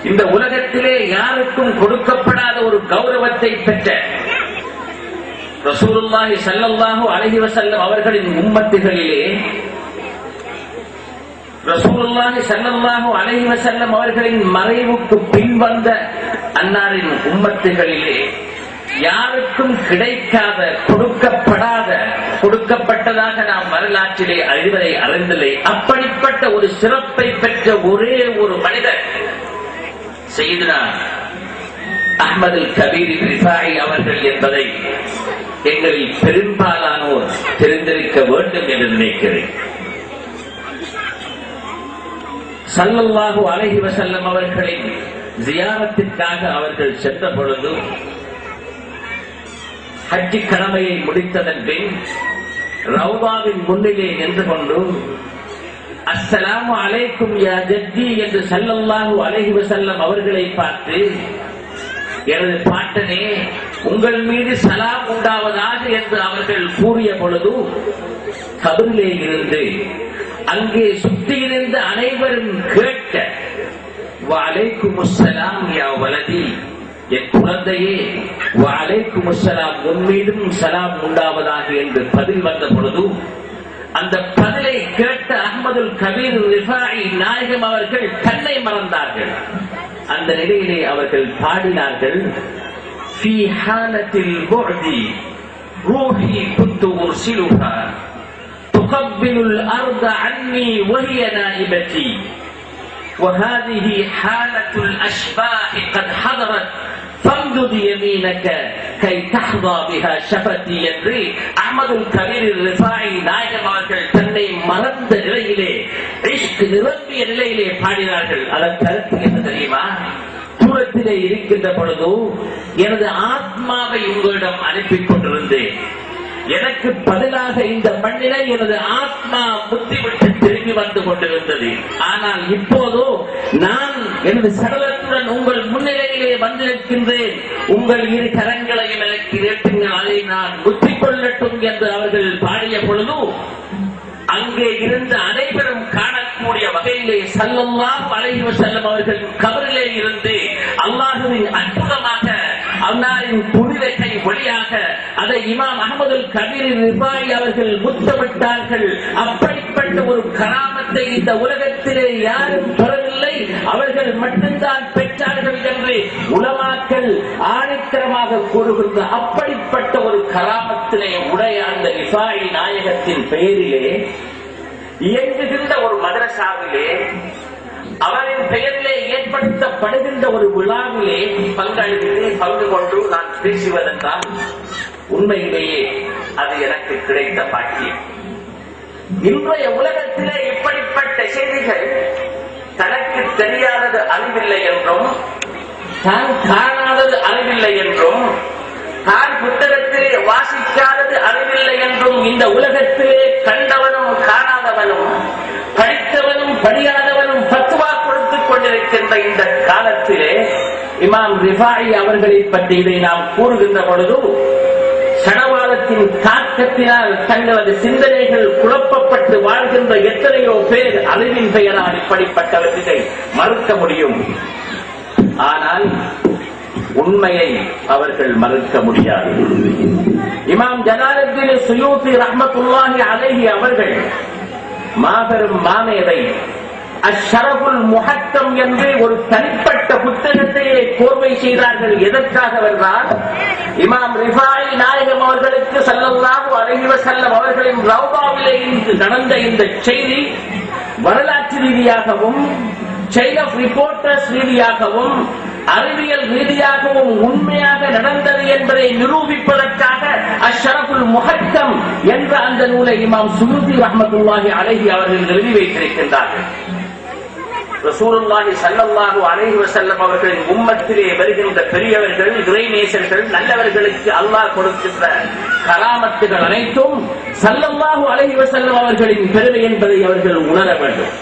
இந்த உலகத்திலே யாருக்கும் கொடுக்கப்படாத ஒரு கௌரவத்தை பெற்ற ரசூலுல்லாஹி ஸல்லல்லாஹு அலைஹி வஸல்லம் அவர்களின் உம்மத்துகளிலே ரசூலுல்லாஹி ஸல்லல்லாஹு அலைஹி வஸல்லம் அவர்களின் மறைவுக்கு பின்வந்த அன்னாரின் உம்மத்துகளிலே யாருக்கும் கிடைக்காத கொடுக்கப்பட்டதாக நாம் வரலாற்றிலே அறிவதை அறிந்தில்லை. அப்படிப்பட்ட ஒரு சிறப்பை பெற்ற ஒரே ஒரு மனிதர் சையதுனா அஹ்மதுல் கபீர் ரிஃபாயி அவர்கள் என்பதை எங்களில் பெரும்பாலானோர் தெரிந்திருக்க வேண்டும் என்று நினைக்கிறேன். ஸல்லல்லாஹு அலைஹி வஸல்லம் அவர்களின் ஜியாரத்திற்காக அவர்கள் சென்ற பொழுது ஹஜ் கடமையை முடித்ததன் பின் ரௌதாவின் முன்னிலே நின்று கொண்டு அஸ்ஸலாமு அலைக்கும் யா ஜத்தி என்று ஸல்லல்லாஹு அலைஹி வஸல்லம் அவர்களை பார்த்து, எனது பாட்டனே உங்கள் மீது சலாம் உண்டாவதாக என்று அவர்கள் கூறிய பொழுது கபரிலே இருந்து அங்கே சுற்றியிருந்த அனைவரும் கேட்க, வஅலைக்குமுஸ்ஸலாம் யா வலதி, என் குழந்தையே, வஅலைக்குமுஸ்ஸலாம் உன் மீதும் சலாம் உண்டாவதாக என்று பதில் வந்த பொழுது அந்த பதிலை கேட்ட அஹ்மதுல் கபீர் ரிஃபாயி நாயகம் அவர்கள் தன்னை மறந்தார்கள். அந்த நிலையிலே அவர்கள் பாடினார்கள், ஃபீ ஹாலத்தில் புஅதி ரூஹி குன்து உர்சிலுஹா துகப்பிலுல் அர்த அன்னி வஹிய நாயிபதி وهذه حالة الأشباح قد حضرت فامدد يمينك كي تحظى بها شفتي என்று அஹ்மதுல் கபீர் ரிஃபாயி நாயகம் அவர்கள் தன்னை மறந்த நிலையிலே, இஷ்க் நிரம்பிய நிலையிலே பாடினார்கள். அதன் கருத்து என்ன தெரியுமா? தூரத்திலே இருக்கின்ற பொழுது எனது ஆத்மாவை உங்களிடம் அனுப்பிக் கொண்டிருந்தேன். எனக்கு பதிலாக இந்த மண்ணிலே எனது ஆத்மா புத்திவிட்டு திரும்பி வந்து கொண்டிருந்தது. ஆனால் இப்போதோ நான் எனது சடலத்துடன் உங்கள் முன்னிலையிலே வந்திருக்கின்றேன். உங்கள் இரு கரங்களையும் எனக்கு நீட்டுங்கள், அதை நான் புத்தி கொள்ளட்டும் என்று அவர்கள் பாடிய பொழுது அங்கே இருந்த அனைவரும் காணக்கூடிய வகையிலே ஸல்லல்லாஹு அலைஹி வஸல்லம் அவர்கள் கபரிலே இருந்து அல்லாஹ்வின் அற்புதமாக அன்னாரின் புனித கை வழியாக அதை இமாம் அஹ்மதுல் கபீர் ரிஃபாயி அவர்கள் முத்தமிட்டார்கள். அப்படிப்பட்ட ஒரு கராமத்தை இந்த உலகத்திலே யாரும் பெறவில்லை, அவர்கள் மட்டும்தான் பெற்றார்கள் என்று உலமாக்கள் ஆணித்தரமாக கூறுகின்ற அப்படிப்பட்ட ஒரு கராமத்திலே உடைய அந்த ரிஃபாயி நாயகத்தின் பெயரிலே இயங்குகின்ற ஒரு மதரசாவிலே அவரின் பெயரிலே ஏற்படுத்தப்படுகின்ற ஒரு விழாவிலே பங்கு கொண்டு நான் பேசுவதென்றால் உண்மையிலேயே அது எனக்கு கிடைத்த பாக்கியம். இன்றைய உலகத்திலே இப்படிப்பட்ட செய்திகள் தனக்கு தெரியாதது அறிவில்லை என்றும், தான் காணாதது அறிவில்லை என்றும், தான் புத்தகத்திலே வாசிக்காதது அறிவில்லை என்றும் இந்த உலகத்திலே கண்டவனும் காணாதவனும் படித்தவனும் படியாதவனும் பத்துவா கொடுத்துக் கொண்டிருக்கின்ற இந்த காலத்திலே இமாம் ரிஃபாயி அவர்களை பற்றி இதை நாம் கூறுகின்ற பொழுது சடவாளத்தின் தாக்கத்தினால் தங்களது சிந்தனைகள் குழப்பப்பட்டு வாழ்கின்ற எத்தனையோ பேர் அறிவின் பெயரால் இப்படிப்பட்டவற்றை மறுக்க முடியும். ஆனால் உண்மையை அவர்கள் மறுக்க முடியாது. இமாம் ஜலாலுத்தீன் சுயூத்தி ரஹ்மத்துல்லாஹி அலைஹி அவர்கள் மாபெரும் மாமேதை அஷ்ஷரஃபுல் முஹத்தம் என்று ஒரு தனிப்பட்ட புத்தகத்தையே கோர்வை செய்தார்கள். எதற்காக என்றால், இமாம் ரிஃபாயி நாயகம் அவர்களுக்கு ஸல்லல்லாஹு அலைஹி வஸல்லம் அவர்களின் ரௌதாவிலே இன்று நடந்த இந்த செய்தி வரலாற்று ரீதியாகவும், செயின் ஆஃப் ரிப்போர்ட்டர்ஸ் ரீதியாகவும், அறிவியல் ரீதியாகவும் உண்மையாக நடந்தது என்பதை நிரூபிப்பதற்காக அஷ்ஷரஃபுல் முஹத்தம் என்ற அந்த நூலை இமாம் சுயூத்தி ரஹ்மத்துல்லாஹி அலைஹி அவர்கள் எழுதி வைத்திருக்கின்றார்கள். ரசூலுல்லாஹி ஸல்லல்லாஹு அலைஹி வஸல்லம் அவர்களின் உம்மத்திலே வருகின்ற பெரியவர்கள், இறைநேசர்கள், நல்லவர்களுக்கு அல்லாஹ் கொடுக்கின்ற கராமத்துகள் அனைத்தும் ஸல்லல்லாஹு அலைஹி வஸல்லம் அவர்களின் பெருமை என்பதை அவர்கள் உணர வேண்டும்.